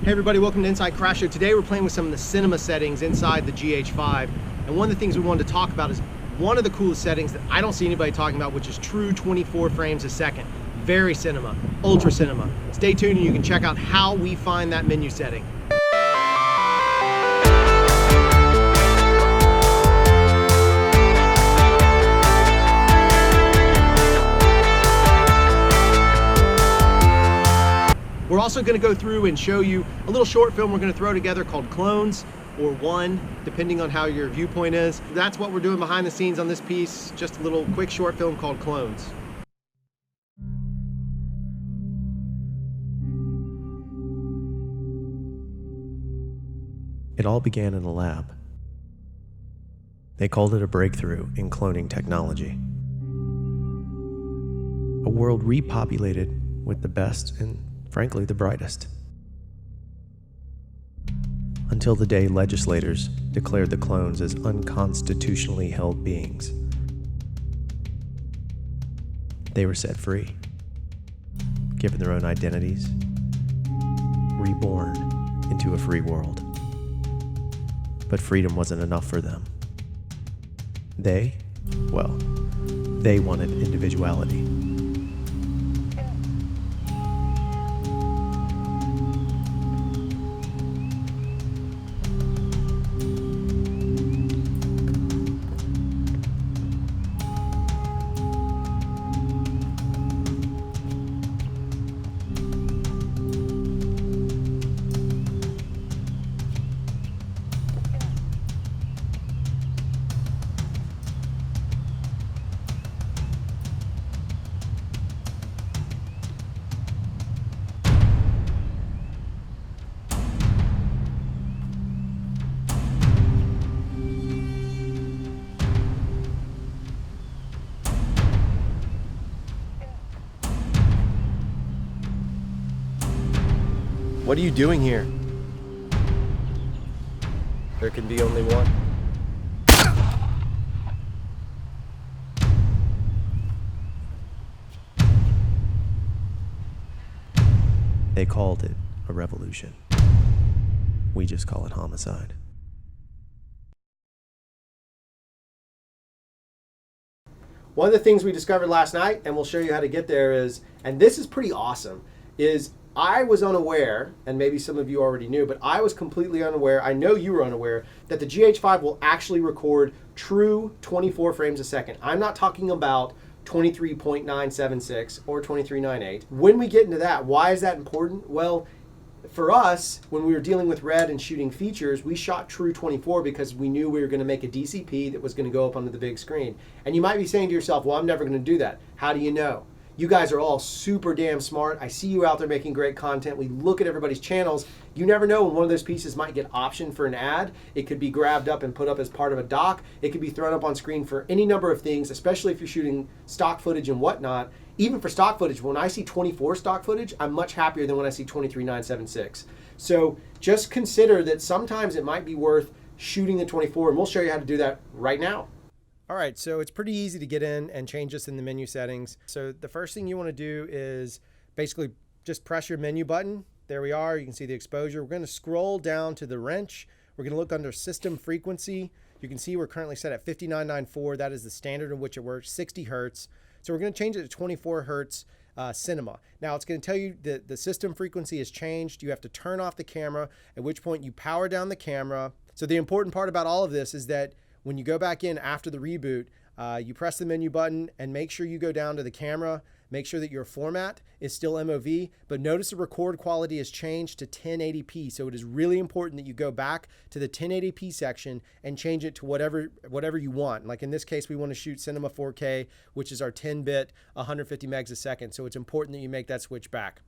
Hey everybody, welcome to Inside Crash Show. Today we're playing with some of the cinema settings inside the GH5. And one of the things we wanted to talk about is one of the coolest settings that I don't see anybody talking about, which is true 24 frames a second. Very cinema, ultra cinema. Stay tuned and you can check out how we find that menu setting. We're also going to go through and show you a little short film we're going to throw together called Clones, or One, depending on how your viewpoint is. That's what we're doing behind the scenes on this piece, just a little quick short film called Clones. It all began in a lab. They called it a breakthrough in cloning technology. A world repopulated with the best and, frankly, the brightest. Until the day legislators declared the clones as unconstitutionally held beings. They were set free, given their own identities, reborn into a free world. But freedom wasn't enough for them. They wanted individuality. What are you doing here? There can be only one. They called it a revolution. We just call it homicide. One of the things we discovered last night, and we'll show you how to get there, is, and this is pretty awesome, is I was unaware, and maybe some of you already knew, but I was completely unaware, I know you were unaware, that the GH5 will actually record true 24 frames a second. I'm not talking about 23.976 or 23.98. When we get into that, why is that important? Well, for us, when we were dealing with red and shooting features, we shot true 24 because we knew we were going to make a DCP that was going to go up onto the big screen. And you might be saying to yourself, well, I'm never going to do that. How do you know? You guys are all super damn smart. I see you out there making great content. We look at everybody's channels. You never know when one of those pieces might get optioned for an ad. It could be grabbed up and put up as part of a doc. It could be thrown up on screen for any number of things, especially if you're shooting stock footage and whatnot. Even for stock footage, when I see 24 stock footage, I'm much happier than when I see 23.976. So just consider that sometimes it might be worth shooting the 24, and we'll show you how to do that right now. All right, so it's pretty easy to get in and change this in the menu settings. So the first thing you want to do is basically just press your menu button. There we are. You can see the exposure. We're going to scroll down to the wrench. We're going to look under system frequency. You can see we're currently set at 5994. That is the standard in which it works, 60 hertz. So we're going to change it to 24 hertz cinema. Now it's going to tell you that the system frequency has changed. You have to turn off the camera, at which point you power down the camera. So the important part about all of this is that when you go back in after the reboot, you press the menu button and make sure you go down to the camera, make sure that your format is still MOV, but notice the record quality has changed to 1080p. So it is really important that you go back to the 1080p section and change it to whatever you want. Like in this case, we want to shoot Cinema 4K, which is our 10-bit, 150 megs a second. So it's important that you make that switch back.